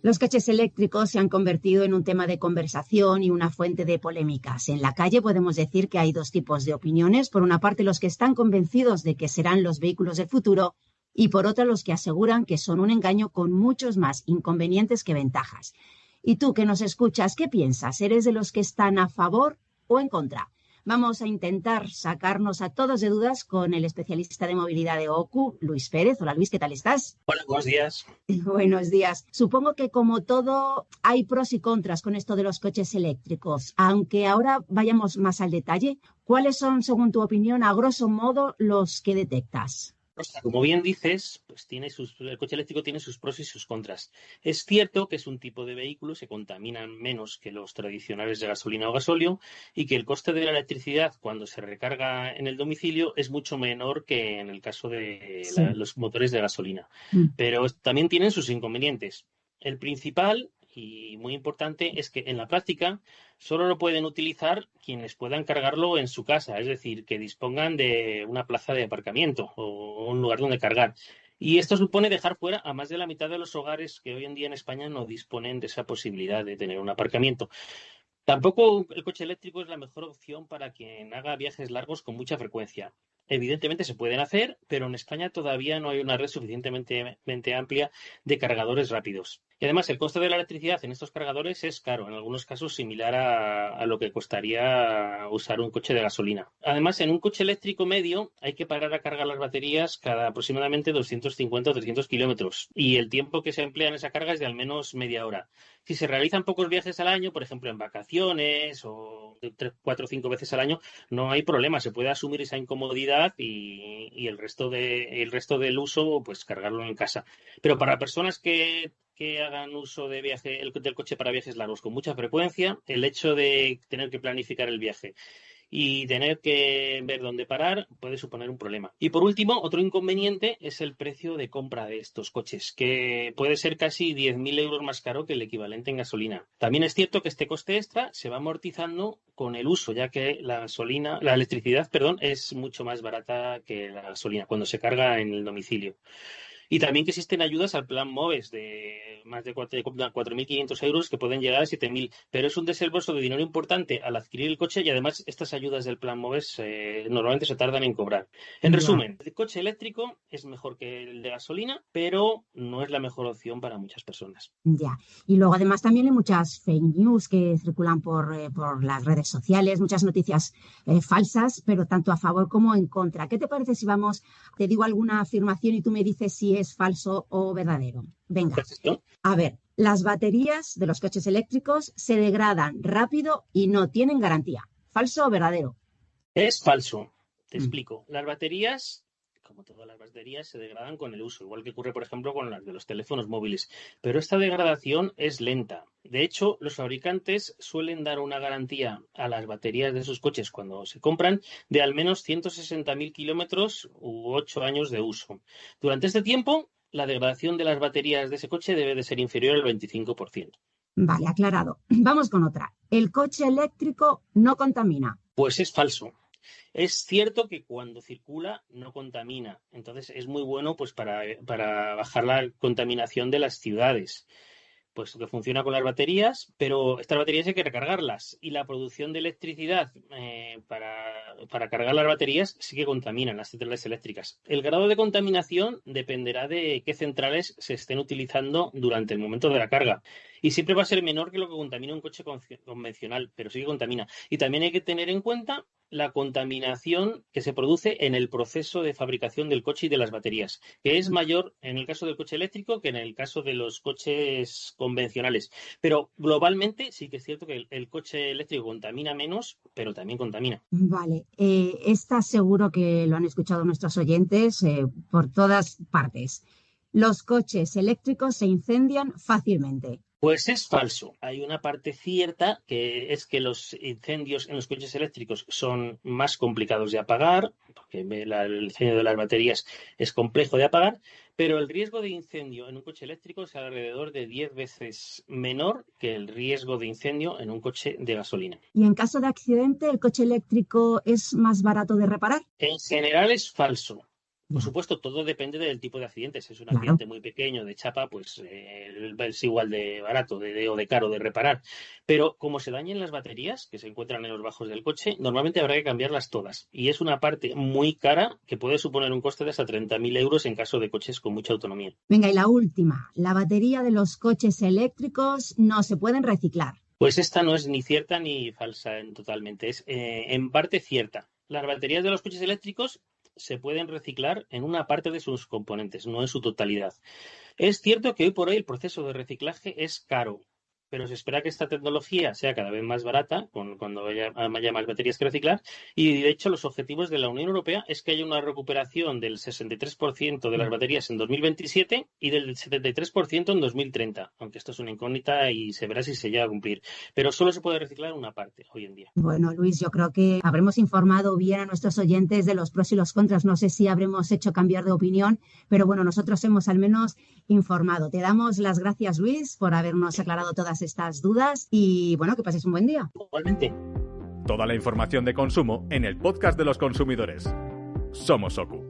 Los coches eléctricos se han convertido en un tema de conversación y una fuente de polémicas. En la calle podemos decir que hay dos tipos de opiniones. Por una parte, los que están convencidos de que serán los vehículos del futuro y por otra, los que aseguran que son un engaño con muchos más inconvenientes que ventajas. Y tú que nos escuchas, ¿qué piensas? ¿Eres de los que están a favor o en contra? Vamos a intentar sacarnos a todos de dudas con el especialista de movilidad de OCU, Luis Pérez. Hola Luis, ¿qué tal estás? Hola, buenos días. Buenos días. Supongo que como todo hay pros y contras con esto de los coches eléctricos. Aunque ahora vayamos más al detalle, ¿cuáles son, según tu opinión, a grosso modo, los que detectas? Como bien dices, pues el coche eléctrico tiene sus pros y sus contras. Es cierto que es un tipo de vehículo, se contaminan menos que los tradicionales de gasolina o gasóleo y que el coste de la electricidad cuando se recarga en el domicilio es mucho menor que en el caso de Sí. los motores de gasolina. Pero también tienen sus inconvenientes. El principal y muy importante es que en la práctica solo lo pueden utilizar quienes puedan cargarlo en su casa, es decir, que dispongan de una plaza de aparcamiento o un lugar donde cargar. Y esto supone dejar fuera a más de la mitad de los hogares que hoy en día en España no disponen de esa posibilidad de tener un aparcamiento. Tampoco el coche eléctrico es la mejor opción para quien haga viajes largos con mucha frecuencia. Evidentemente se pueden hacer, pero en España todavía no hay una red suficientemente amplia de cargadores rápidos. Y además el coste de la electricidad en estos cargadores es caro, en algunos casos similar a lo que costaría usar un coche de gasolina. Además, en un coche eléctrico medio hay que parar a cargar las baterías cada aproximadamente 250 o 300 kilómetros y el tiempo que se emplea en esa carga es de al menos media hora. Si se realizan pocos viajes al año, por ejemplo en vacaciones o 3, 4 o 5 veces al año, no hay problema, se puede asumir esa incomodidad y el resto del uso, pues cargarlo en casa. Pero para personas que hagan uso del coche para viajes largos con mucha frecuencia, el hecho de tener que planificar el viaje y tener que ver dónde parar puede suponer un problema. Y por último, otro inconveniente es el precio de compra de estos coches, que puede ser casi 10.000 euros más caro que el equivalente en gasolina. También es cierto que este coste extra se va amortizando con el uso, ya que la electricidad, es mucho más barata que la gasolina cuando se carga en el domicilio. Y también que existen ayudas al plan MOVES de más de 4.500 euros que pueden llegar a 7.000, pero es un desembolso de dinero importante al adquirir el coche y además estas ayudas del plan MOVES normalmente se tardan en cobrar. En Ya. resumen, el coche eléctrico es mejor que el de gasolina, pero no es la mejor opción para muchas personas. Ya. Y luego además también hay muchas fake news que circulan por las redes sociales, muchas noticias falsas, pero tanto a favor como en contra. ¿Qué te parece si te digo alguna afirmación y tú me dices si es falso o verdadero? Venga, Perfecto. a ver, las baterías de los coches eléctricos se degradan rápido y no tienen garantía. ¿Falso o verdadero? Es falso. Te Mm. explico. Las baterías, como todas las baterías, se degradan con el uso, igual que ocurre, por ejemplo, con las de los teléfonos móviles. Pero esta degradación es lenta. De hecho, los fabricantes suelen dar una garantía a las baterías de sus coches cuando se compran de al menos 160.000 kilómetros u 8 años de uso. Durante este tiempo, la degradación de las baterías de ese coche debe de ser inferior al 25%. Vale, aclarado. Vamos con otra. El coche eléctrico no contamina. Pues es falso. Es cierto que cuando circula no contamina, entonces es muy bueno pues para bajar la contaminación de las ciudades, pues que funciona con las baterías, pero estas baterías hay que recargarlas y la producción de electricidad para cargar las baterías sí que contaminan las centrales eléctricas. El grado de contaminación dependerá de qué centrales se estén utilizando durante el momento de la carga y siempre va a ser menor que lo que contamina un coche convencional, pero sí que contamina. Y también hay que tener en cuenta la contaminación que se produce en el proceso de fabricación del coche y de las baterías, que es mayor en el caso del coche eléctrico que en el caso de los coches convencionales. Pero globalmente sí que es cierto que el coche eléctrico contamina menos, pero también contamina. Vale, está seguro que lo han escuchado nuestros oyentes por todas partes. Los coches eléctricos se incendian fácilmente. Pues es falso. Hay una parte cierta que es que los incendios en los coches eléctricos son más complicados de apagar, porque el incendio de las baterías es complejo de apagar, pero el riesgo de incendio en un coche eléctrico es alrededor de 10 veces menor que el riesgo de incendio en un coche de gasolina. Y en caso de accidente, ¿el coche eléctrico es más barato de reparar? En general es falso. Por supuesto, todo depende del tipo de accidente. Si es un accidente muy pequeño de chapa, pues es igual de barato o de caro de reparar. Pero como se dañen las baterías que se encuentran en los bajos del coche, normalmente habrá que cambiarlas todas. Y es una parte muy cara que puede suponer un coste de hasta 30.000 euros en caso de coches con mucha autonomía. Venga, y la última. La batería de los coches eléctricos no se pueden reciclar. Pues esta no es ni cierta ni falsa totalmente. Es en parte cierta. Las baterías de los coches eléctricos se pueden reciclar en una parte de sus componentes, no en su totalidad. Es cierto que hoy por hoy el proceso de reciclaje es caro, pero se espera que esta tecnología sea cada vez más barata cuando haya más baterías que reciclar, y de hecho los objetivos de la Unión Europea es que haya una recuperación del 63% de las baterías en 2027 y del 73% en 2030, aunque esto es una incógnita y se verá si se llega a cumplir, pero solo se puede reciclar una parte hoy en día. Bueno, Luis, yo creo que habremos informado bien a nuestros oyentes de los pros y los contras. No sé si habremos hecho cambiar de opinión, pero bueno, nosotros hemos al menos informado. Te damos las gracias, Luis, por habernos aclarado todas estas dudas y bueno, que pases un buen día. Igualmente. Toda la información de consumo en el podcast de los consumidores. Somos Oku.